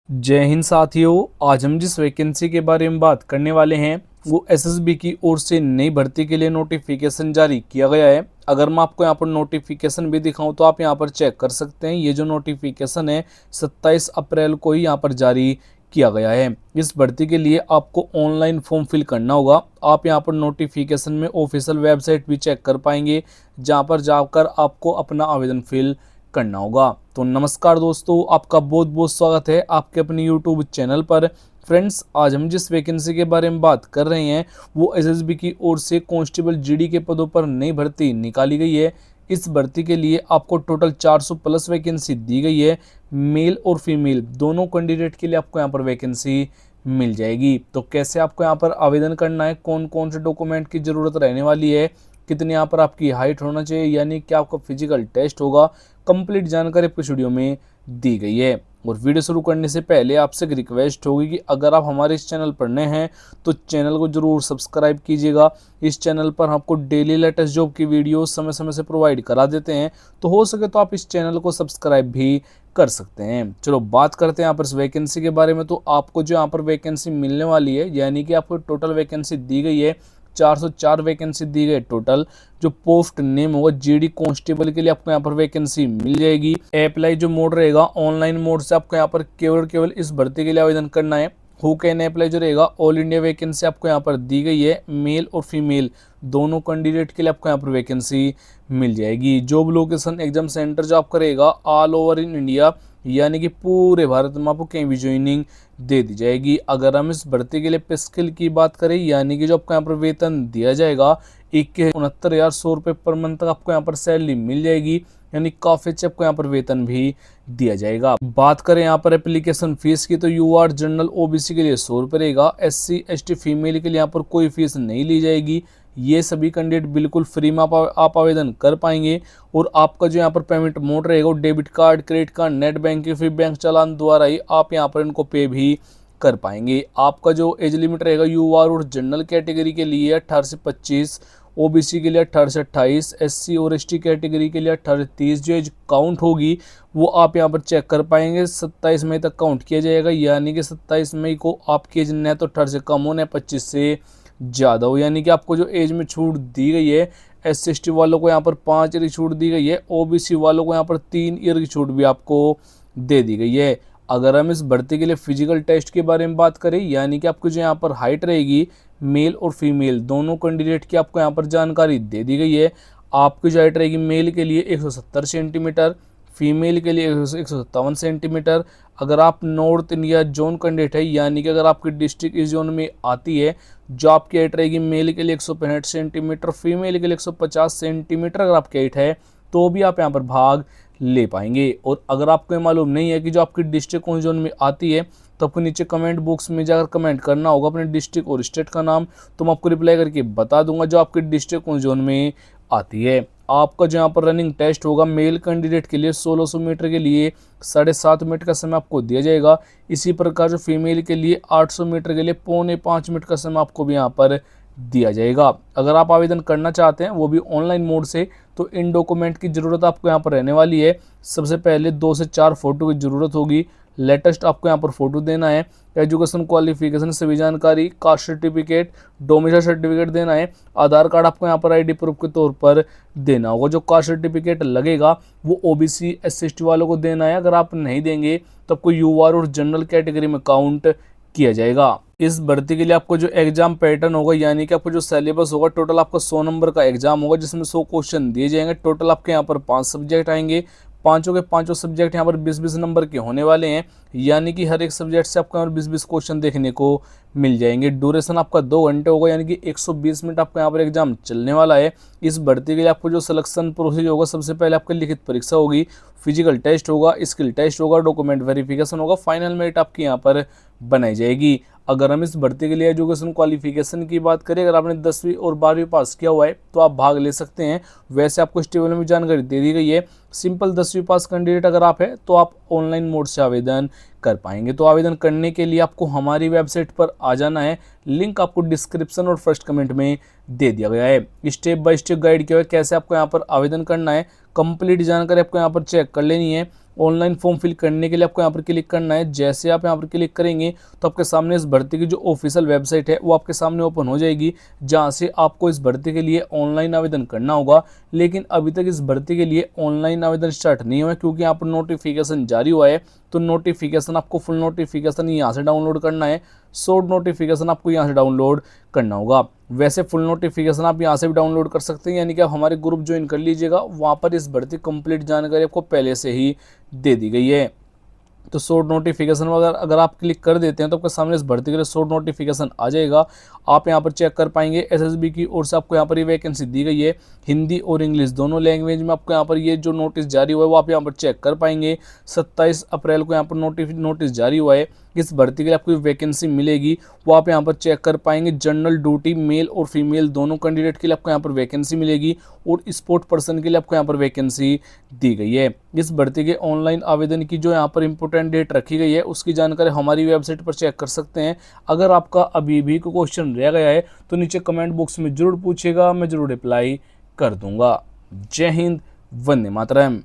जय हिंद साथियों। आज हम जिस वैकेंसी के बारे में बात करने वाले हैं वो एसएसबी की ओर से नई भर्ती के लिए नोटिफिकेशन जारी किया गया है। अगर मैं आपको यहाँ पर नोटिफिकेशन भी दिखाऊं तो आप यहाँ पर चेक कर सकते हैं। ये जो नोटिफिकेशन है 27 अप्रैल को ही यहाँ पर जारी किया गया है। इस भर्ती के लिए आपको ऑनलाइन फॉर्म फिल करना होगा। आप यहाँ पर नोटिफिकेशन में ऑफिशियल वेबसाइट भी चेक कर पाएंगे, जहाँ पर जाकर आपको अपना आवेदन फिल करना होगा। तो नमस्कार दोस्तों, आपका बहुत बहुत स्वागत है आपके अपने यूट्यूब चैनल पर। फ्रेंड्स, आज हम जिस वैकेंसी के बारे में बात कर रहे हैं वो एसएसबी की ओर से कांस्टेबल जीडी के पदों पर नई भर्ती निकाली गई है। इस भर्ती के लिए आपको टोटल 400 प्लस वैकेंसी दी गई है। मेल और फीमेल दोनों कैंडिडेट के लिए आपको यहाँ पर वैकेंसी मिल जाएगी। तो कैसे आपको यहाँ पर आवेदन करना है, कौन कौन से डॉक्यूमेंट की ज़रूरत रहने वाली है, कितनी यहाँ पर आपकी हाइट होना चाहिए, यानी कि आपका फिजिकल टेस्ट होगा, कंप्लीट जानकारी आपको वीडियो में दी गई है। और वीडियो शुरू करने से पहले आपसे एक रिक्वेस्ट होगी कि अगर आप हमारे इस चैनल पर नए हैं तो चैनल को जरूर सब्सक्राइब कीजिएगा। इस चैनल पर आपको डेली लेटेस्ट जॉब की वीडियो समय समय से प्रोवाइड करा देते हैं, तो हो सके तो आप इस चैनल को सब्सक्राइब भी कर सकते हैं। चलो बात करते हैं यहाँ पर इस वैकेंसी के बारे में। तो आपको जो यहाँ पर वैकेंसी मिलने वाली है, यानी कि आपको टोटल वैकेंसी दी गई है 404 वैकेंसी दी गई टोटल। जो पोस्ट नेम होगा जीडी कांस्टेबल के लिए आपको यहाँ पर वैकेंसी मिल जाएगी। अप्लाई जो मोड रहेगा ऑनलाइन मोड से आपको यहाँ पर केवल इस भर्ती के लिए आवेदन करना है। हु कैन अप्लाई जो रहेगा ऑल इंडिया वैकेंसी आपको यहाँ पर दी गई है। मेल और फीमेल दोनों कैंडिडेट के लिए आपको यहाँ पर वैकेंसी मिल जाएगी। जॉब लोकेशन एग्जाम सेंटर जो आपका रहेगा ऑल ओवर इन इंडिया, यानी कि पूरे भारत में आपको कहीं भी ज्वाइनिंग दे दी जाएगी। अगर हम इस भर्ती के लिए पे स्किल की बात करें, यानी कि जो आपको यहाँ पर वेतन दिया जाएगा 69,100 रुपये पर मंथ तक आपको यहाँ पर सैलरी मिल जाएगी, यानी काफी अच्छे आपको यहाँ पर वेतन भी दिया जाएगा। बात करें यहाँ पर एप्लीकेशन फीस की, तो यूआर जनरल ओबीसी के लिए 100 रुपये रहेगा। एससी एसटी फीमेल के लिए यहाँ पर कोई फीस नहीं ली जाएगी। ये सभी कैंडिडेट बिल्कुल फ्री में आप आवेदन कर पाएंगे। और आपका जो यहाँ पर पेमेंट मोड रहेगा वो debit card, credit card, net banking, फिर बैंक चालान द्वारा ही आप यहाँ पर इनको पे भी कर पाएंगे। आपका जो एज लिमिट रहेगा यूआर और जनरल कैटेगरी के लिए 18 से 25, ओबीसी के लिए 18 से 28, एससी और एसटी कैटेगरी के लिए 18 से 30। जो एज काउंट होगी वो आप यहाँ पर चेक कर पाएंगे। 27 मई तक काउंट किया जाएगा, यानी कि 27 मई को आपकी एज न तो 18 से कम हो न 25 से ज़्यादा हो। यानी कि आपको जो एज में छूट दी गई है, एस एस टी वालों को यहाँ पर 5 ईयर की छूट दी गई है, ओबीसी वालों को यहाँ पर 3 ईयर की छूट भी आपको दे दी गई है। अगर हम इस भर्ती के लिए फिजिकल टेस्ट के बारे में बात करें, यानी कि आपको जो यहाँ पर हाइट रहेगी मेल और फीमेल दोनों कैंडिडेट की आपको यहाँ पर जानकारी दे दी गई है। आपकी जो हाइट रहेगी मेल के लिए 170 सेंटीमीटर, फीमेल के लिए 157 सेंटीमीटर। अगर आप नॉर्थ इंडिया जोन कैंडिडेट है, यानी कि अगर आपकी डिस्ट्रिक्ट इस जोन में आती है, जो आपकी हाइट रहेगी मेल के लिए 165 सेंटीमीटर, फीमेल के लिए 150 सेंटीमीटर अगर आपकी हाइट है तो भी आप यहाँ पर भाग ले पाएंगे। और अगर आपको ये मालूम नहीं है कि जो आपकी डिस्ट्रिक्ट कौन जोन में आती है, तो आपको नीचे कमेंट बॉक्स में जाकर कमेंट करना होगा अपने डिस्ट्रिक्ट और स्टेट का नाम, तो मैं आपको रिप्लाई करके बता दूंगा जो आपकी डिस्ट्रिक्ट कौन जोन में आती है। आपका जो यहाँ पर रनिंग टेस्ट होगा मेल कैंडिडेट के लिए 1600 मीटर के लिए 7.5 मिनट का समय आपको दिया जाएगा। इसी प्रकार जो फीमेल के लिए 800 मीटर के लिए 4.25 मिनट का समय आपको भी यहाँ पर दिया जाएगा। अगर आप आवेदन करना चाहते हैं वो भी ऑनलाइन मोड से, तो इन डॉक्यूमेंट की ज़रूरत आपको यहाँ पर रहने वाली है। सबसे पहले 2 से 4 फोटो की ज़रूरत होगी। लेटेस्ट आपको यहाँ पर फोटो देना है। एजुकेशन क्वालिफिकेशन सभी जानकारी, कास्ट सर्टिफिकेट, डोमिसाइल सर्टिफिकेट देना है। आधार कार्ड आपको यहाँ पर आईडी प्रूफ के तौर पर देना होगा। जो कास्ट सर्टिफिकेट लगेगा वो ओबीसी एससी एसटी वालों को देना है। अगर आप नहीं देंगे तो आपको यूआर और जनरल कैटेगरी में काउंट किया जाएगा। इस भर्ती के लिए आपको जो एग्जाम पैटर्न होगा, यानी कि आपको जो सिलेबस होगा, टोटल आपका 100 नंबर का एग्जाम होगा, जिसमें 100 क्वेश्चन दिए जाएंगे। टोटल आपके यहाँ पर 5 सब्जेक्ट आएंगे। पांचों के पांचों सब्जेक्ट यहाँ पर 20-20 नंबर के होने वाले हैं, यानी कि हर एक सब्जेक्ट से आपको यहाँ पर 20-20 क्वेश्चन देखने को मिल जाएंगे। ड्यूरेशन आपका 2 घंटे होगा, यानी कि 120 मिनट आपका यहाँ पर एग्जाम चलने वाला है। इस भर्ती के लिए आपको जो सिलेक्शन प्रोसीजर होगा, सबसे पहले आपकी लिखित परीक्षा होगी, फिजिकल टेस्ट होगा, स्किल टेस्ट होगा, डॉक्यूमेंट वेरिफिकेशन होगा, फाइनल मेरिट आपकी यहाँ पर बनाई जाएगी। अगर हम इस भर्ती के लिए एजुकेशन क्वालिफिकेशन की बात करें, अगर आपने 10वीं और 12वीं पास किया हुआ है तो आप भाग ले सकते हैं। वैसे आपको इस टेबल में जानकारी दे दी गई है। सिंपल 10वीं पास कैंडिडेट अगर आप है तो आप ऑनलाइन मोड से आवेदन कर पाएंगे। तो आवेदन करने के लिए आपको हमारी वेबसाइट पर आ जाना है। लिंक आपको डिस्क्रिप्शन और फर्स्ट कमेंट में दे दिया गया है। स्टेप बाय स्टेप गाइड किया है कैसे आपको यहाँ पर आवेदन करना है। कंप्लीट जानकारी आपको यहाँ पर चेक कर लेनी है। ऑनलाइन फॉर्म फिल करने के लिए आपको यहाँ पर क्लिक करना है। जैसे आप यहाँ पर क्लिक करेंगे तो आपके सामने इस भर्ती की जो ऑफिशियल वेबसाइट है वो आपके सामने ओपन हो जाएगी, जहाँ से आपको इस भर्ती के लिए ऑनलाइन आवेदन करना होगा। लेकिन अभी तक इस भर्ती के लिए ऑनलाइन आवेदन स्टार्ट नहीं हुआ है, क्योंकि यहाँ पर नोटिफिकेशन जारी हुआ है। तो नोटिफिकेशन आपको फुल नोटिफिकेशन यहाँ से डाउनलोड करना है, शॉर्ट नोटिफिकेशन आपको यहाँ से डाउनलोड करना होगा। वैसे फुल नोटिफिकेशन आप यहाँ से भी डाउनलोड कर सकते हैं, यानी कि आप हमारे ग्रुप ज्वाइन कर लीजिएगा, वहाँ पर इस भर्ती कंप्लीट जानकारी आपको पहले से ही दे दी गई है। तो शॉर्ट नोटिफिकेशन अगर आप क्लिक कर देते हैं तो आपके सामने इस भर्ती के लिए शॉर्ट नोटिफिकेशन आ जाएगा। आप यहाँ पर चेक कर पाएंगे एसएसबी की ओर से आपको यहाँ पर ये वैकेंसी दी गई है, हिंदी और इंग्लिश दोनों लैंग्वेज में आपको यहाँ पर ये जो नोटिस जारी हुआ है वो आप यहाँ पर चेक कर पाएंगे। 27 अप्रैल को यहाँ पर नोटिस जारी हुआ है। इस भर्ती के लिए आपको वैकेंसी मिलेगी वो आप यहाँ पर चेक कर पाएंगे। जनरल ड्यूटी मेल और फीमेल दोनों कैंडिडेट के लिए आपको यहाँ पर वैकेंसी मिलेगी, और स्पोर्ट पर्सन के लिए आपको यहाँ पर वैकेंसी दी गई है। इस भर्ती के ऑनलाइन आवेदन की जो यहाँ पर इंपॉर्टेंट डेट रखी गई है उसकी जानकारी हमारी वेबसाइट पर चेक कर सकते हैं। अगर आपका अभी भी कोई क्वेश्चन रह गया है तो नीचे कमेंट बॉक्स में जरूर पूछिएगा, मैं जरूर रिप्लाई कर दूंगा। जय हिंद, वंदे मातरम।